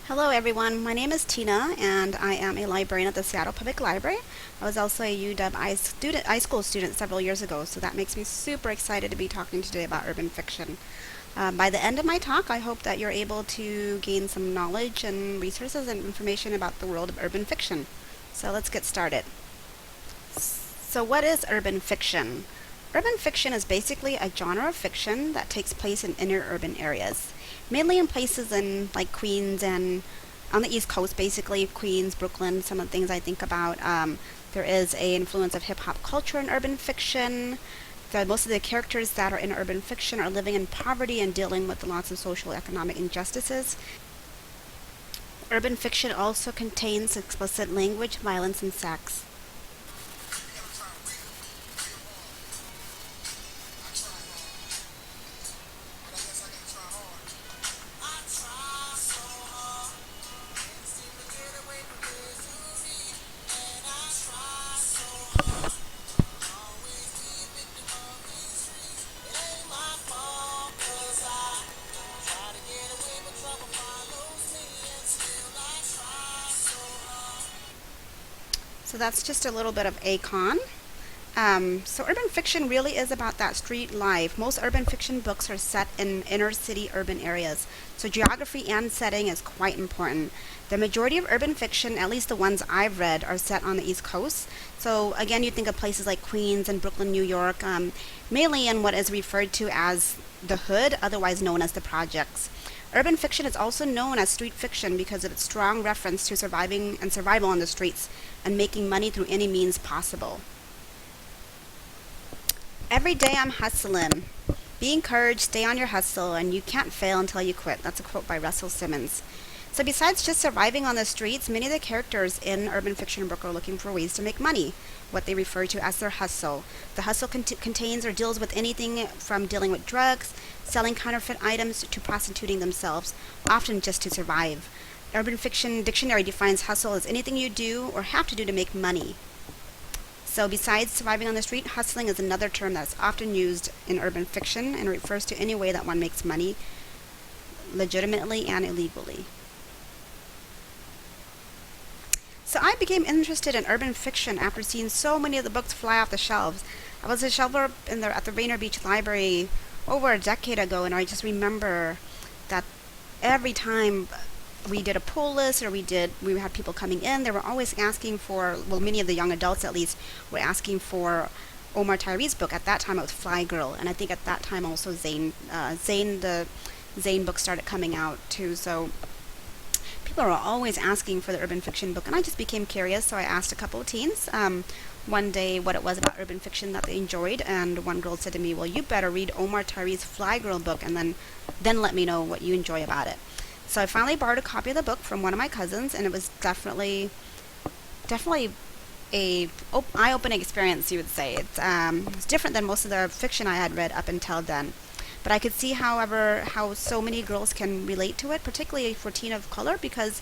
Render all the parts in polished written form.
Hello everyone, my name is Tina and I am a librarian at the Seattle Public Library. I was also a UW iSchool student several years ago, so that makes me super excited to be talking today about urban fiction. By the end of my talk, I hope that you're able to gain some knowledge and resources and information about the world of urban fiction. So let's get started. So what is urban fiction? Urban fiction is basically a genre of fiction that takes place in inner urban areas, mainly in places in like Queens and on the East Coast, basically Queens, Brooklyn, some of the things I think about. There is a influence of hip hop culture in urban fiction. Most of the characters that are in urban fiction are living in poverty and dealing with lots of social economic injustices. Urban fiction also contains explicit language, violence, and sex. So that's just a little bit of Akon. So urban fiction really is about that street life. Most urban fiction books are set in inner city urban areas, so geography and setting is quite important. The majority of urban fiction, at least the ones I've read, are set on the East Coast. So again, you think of places like Queens and Brooklyn, New York, mainly in what is referred to as the hood, otherwise known as the projects. Urban fiction is also known as street fiction because of its strong reference to surviving and survival on the streets and making money through any means possible. Every day I'm hustling. Be encouraged, stay on your hustle, and you can't fail until you quit. That's a quote by Russell Simmons. So, besides just surviving on the streets, many of the characters in urban fiction book are looking for ways to make money, what they refer to as their hustle. The hustle contains or deals with anything from dealing with drugs, selling counterfeit items, to prostituting themselves, often just to survive. Urban Fiction Dictionary defines hustle as anything you do or have to do to make money. So, besides surviving on the street, hustling is another term that's often used in urban fiction and refers to any way that one makes money legitimately and illegally. So, I became interested in urban fiction after seeing so many of the books fly off the shelves. I was a shelver at the Rainier Beach Library over a decade ago, and I just remember that every time we did a pull list or we had people coming in, they were always asking for, well, many of the young adults at least were asking for Omar Tyree's book. At that time it was Fly Girl, and I think at that time also the Zane book started coming out too. So people were always asking for the urban fiction book, and I just became curious, so I asked a couple of teens one day what it was about urban fiction that they enjoyed, and one girl said to me, well, you better read Omar Tyree's Fly Girl book and then let me know what you enjoy about it. So I finally borrowed a copy of the book from one of my cousins, and it was definitely a eye-opening experience, you would say. It's different than most of the fiction I had read up until then. But I could see, however, how so many girls can relate to it, particularly for teen of color, because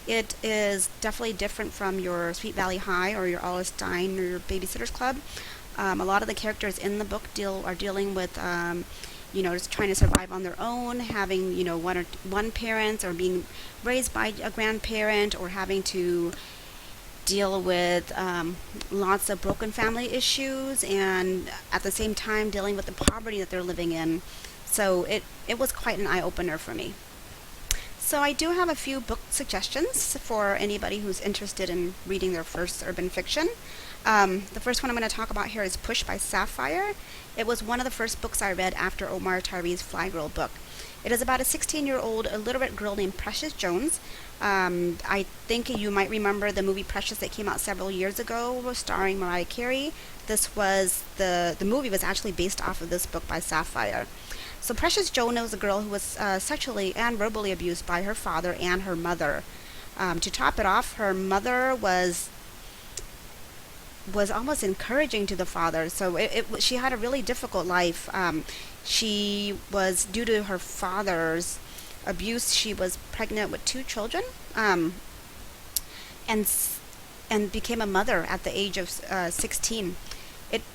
it is definitely different from your Sweet Valley High or your Olive Stein or your Babysitter's Club. A lot of the characters in the book are dealing with just trying to survive on their own, having, one parent, or being raised by a grandparent, or having to deal with lots of broken family issues, and at the same time dealing with the poverty that they're living in. So it was quite an eye-opener for me. So I do have a few book suggestions for anybody who's interested in reading their first urban fiction. The first one I'm going to talk about here is Push by Sapphire. It was one of the first books I read after Omar Tyree's Fly Girl book. It is about a 16-year-old illiterate girl named Precious Jones. I think you might remember the movie Precious that came out several years ago, starring Mariah Carey. The movie was actually based off of this book by Sapphire. So Precious Jones was a girl who was sexually and verbally abused by her father and her mother. To top it off, her mother was almost encouraging to the father. So she had a really difficult life. She was, due to her father's abuse, she was pregnant with 2 children, and became a mother at the age of 16.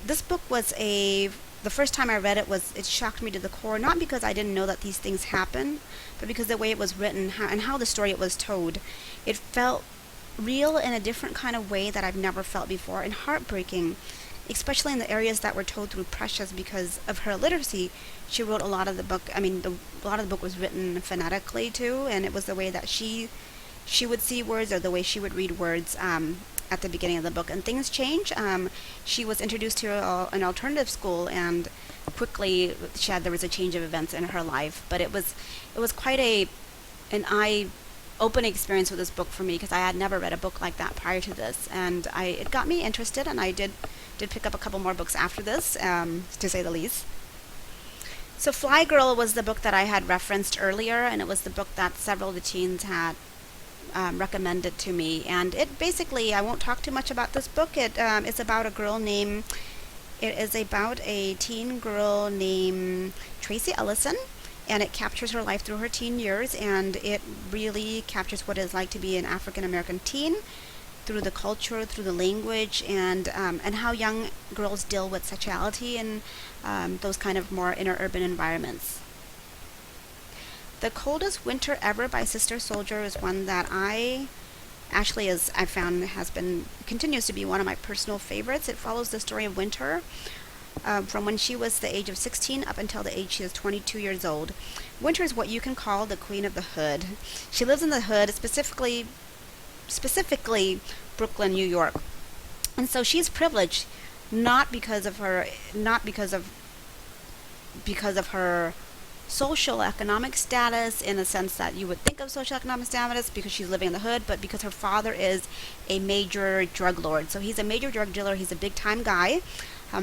This book was a the first time I read it, it shocked me to the core, not because I didn't know that these things happen, but because the way it was written and how the story it was told. It felt real in a different kind of way that I've never felt before, and heartbreaking, especially in the areas that were told through Precious. Because of her illiteracy, she wrote a lot of the book. A lot of the book was written phonetically too, and it was the way that she would see words, or the way she would read words at the beginning of the book. And things change. She was introduced to an alternative school, and quickly there was a change of events in her life. But it was quite an eye-opening experience with this book for me, because I had never read a book like that prior to this, and it got me interested, and I did pick up a couple more books after this, to say the least. So Fly Girl was the book that I had referenced earlier, and it was the book that several of the teens had recommended to me. And it basically, I won't talk too much about this book. It's about it is about a teen girl named Tracy Ellison, and it captures her life through her teen years, and it really captures what it's like to be an African American teen, through the culture, through the language, and how young girls deal with sexuality and those kind of more inner urban environments. The Coldest Winter Ever by Sister Soldier is one that I found continues to be one of my personal favorites. It follows the story of Winter from when she was the age of 16 up until the age she is 22 years old. Winter is what you can call the queen of the hood. She lives in the hood, specifically Brooklyn, New York. And so she's privileged not because of her social economic status, in a sense that you would think of social economic status, because she's living in the hood, but because her father is a major drug lord. So he's a major drug dealer. He's a big time guy.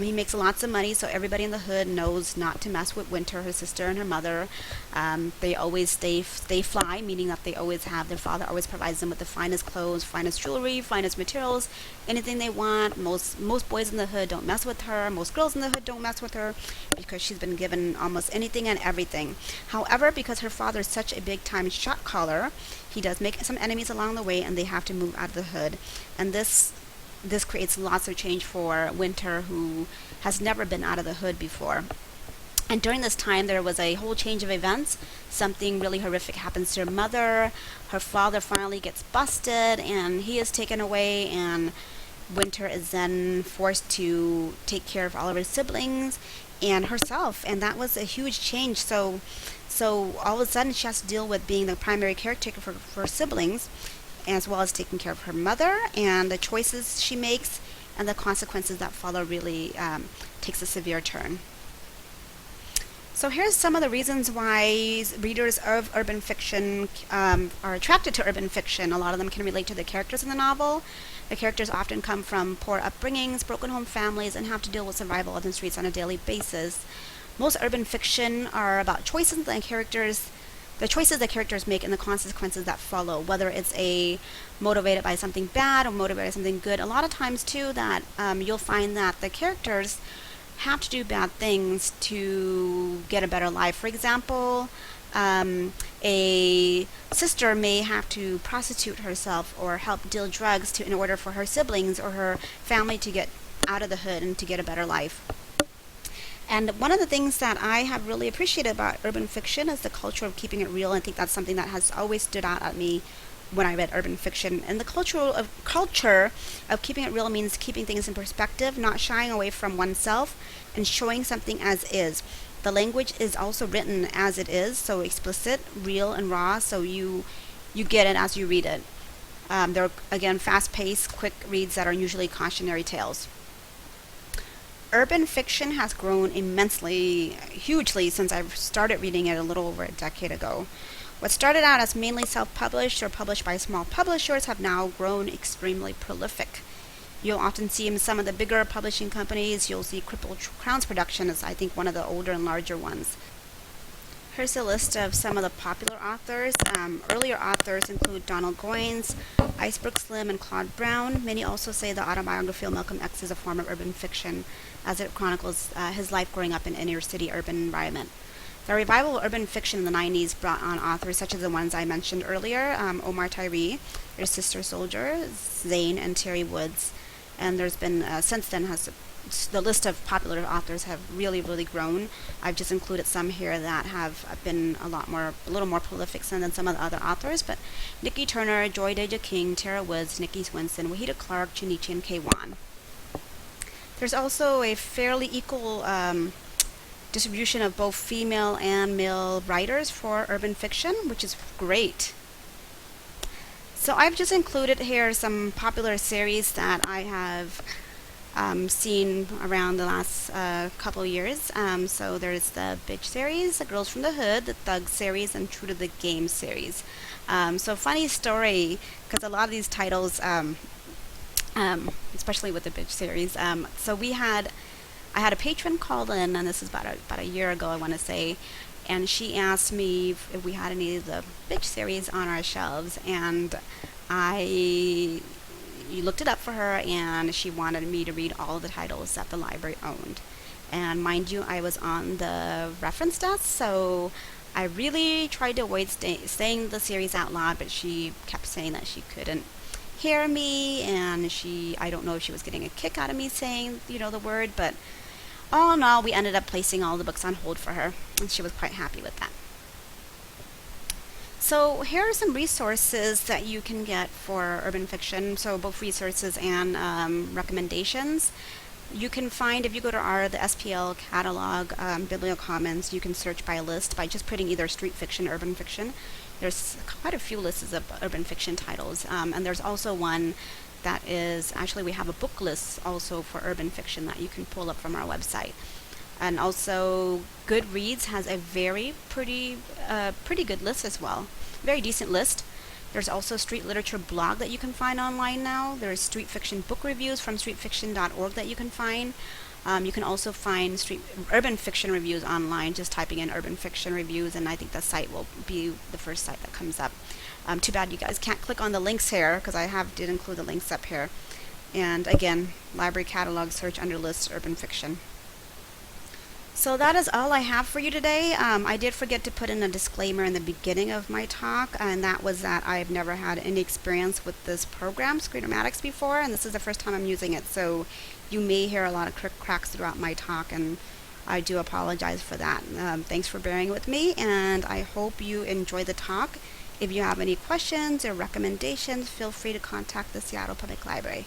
He makes lots of money, so everybody in the hood knows not to mess with Winter, her sister, and her mother. They always stay fly, meaning that their father always provides them with the finest clothes, finest jewelry, finest materials, anything they want. Most boys in the hood don't mess with her. Most girls in the hood don't mess with her, because she's been given almost anything and everything. However, because her father is such a big time shot caller, he does make some enemies along the way, and they have to move out of the hood. And this creates lots of change for Winter, who has never been out of the hood before. And during this time, there was a whole change of events. Something really horrific happens to her mother. Her father finally gets busted, and he is taken away, and Winter is then forced to take care of all of her siblings and herself, and that was a huge change. So all of a sudden, she has to deal with being the primary caretaker for her siblings, as well as taking care of her mother, and the choices she makes and the consequences that follow really takes a severe turn. So here's some of the reasons why readers of urban fiction are attracted to urban fiction. A lot of them can relate to the characters in the novel. The characters often come from poor upbringings, broken home families, and have to deal with survival on the streets on a daily basis. Most urban fiction are about choices that the choices that characters make and the consequences that follow, whether it's motivated by something bad or motivated by something good. A lot of times too that you'll find that the characters have to do bad things to get a better life. For example, a sister may have to prostitute herself or help deal drugs in order for her siblings or her family to get out of the hood and to get a better life. And one of the things that I have really appreciated about urban fiction is the culture of keeping it real. I think that's something that has always stood out at me when I read urban fiction. And the culture of keeping it real means keeping things in perspective, not shying away from oneself, and showing something as is. The language is also written as it is, so explicit, real, and raw, so you get it as you read it. They're, again, fast-paced, quick reads that are usually cautionary tales. Urban fiction has grown immensely, hugely, since I started reading it a little over a decade ago. What started out as mainly self-published or published by small publishers have now grown extremely prolific. You'll often see in some of the bigger publishing companies. You'll see Crippled Crowns Production is, I think, one of the older and larger ones. Here's a list of some of the popular authors. Earlier authors include Donald Goines, Iceberg Slim, and Claude Brown. Many also say the autobiography of Malcolm X is a form of urban fiction, as it chronicles his life growing up in an inner-city urban environment. The revival of urban fiction in the 90s brought on authors such as the ones I mentioned earlier, Omar Tyree, there's Sister Soldier, Zane, and Terry Woods. And there's been, since then, has the list of popular authors have really, really grown. I've just included some here that have been a little more prolific than some of the other authors. But Nikki Turner, Joy Deja King, Tara Woods, Nikki Swinson, Wahida Clark, Junichi, and Kay Wan. There's also a fairly equal distribution of both female and male writers for urban fiction, which is great. So I've just included here some popular series that I have seen around the last couple of years. So there's the Bitch series, the Girls from the Hood, the Thug series, and True to the Game series. So funny story, because a lot of these titles, especially with the Bitch series, so I had a patron call in, and this is about a year ago, I want to say, and she asked me if we had any of the Bitch series on our shelves, and I looked it up for her, and she wanted me to read all the titles that the library owned. And mind you, I was on the reference desk, so I really tried to avoid saying the series out loud, but she kept saying that she couldn't hear me, and I don't know if she was getting a kick out of me saying, the word, but all in all, we ended up placing all the books on hold for her, and she was quite happy with that. So here are some resources that you can get for urban fiction, so both resources and recommendations. You can find, if you go to the SPL catalog, Bibliocommons, you can search by list by just putting either street fiction or urban fiction. There's quite a few lists of urban fiction titles, and there's also one that is, actually we have a book list also for urban fiction that you can pull up from our website. And also Goodreads has a pretty good list as well. Very decent list. There's also a street literature blog that you can find online now. There's street fiction book reviews from streetfiction.org that you can find. You can also find urban fiction reviews online, just typing in urban fiction reviews, and I think the site will be the first site that comes up. Too bad you guys can't click on the links here, because I did include the links up here. And again, library catalog, search under lists, urban fiction. So that is all I have for you today. I did forget to put in a disclaimer in the beginning of my talk, and that was that I've never had any experience with this program, Screenomatics, before, and this is the first time I'm using it. So you may hear a lot of cracks throughout my talk, and I do apologize for that. Thanks for bearing with me, and I hope you enjoy the talk. If you have any questions or recommendations, feel free to contact the Seattle Public Library.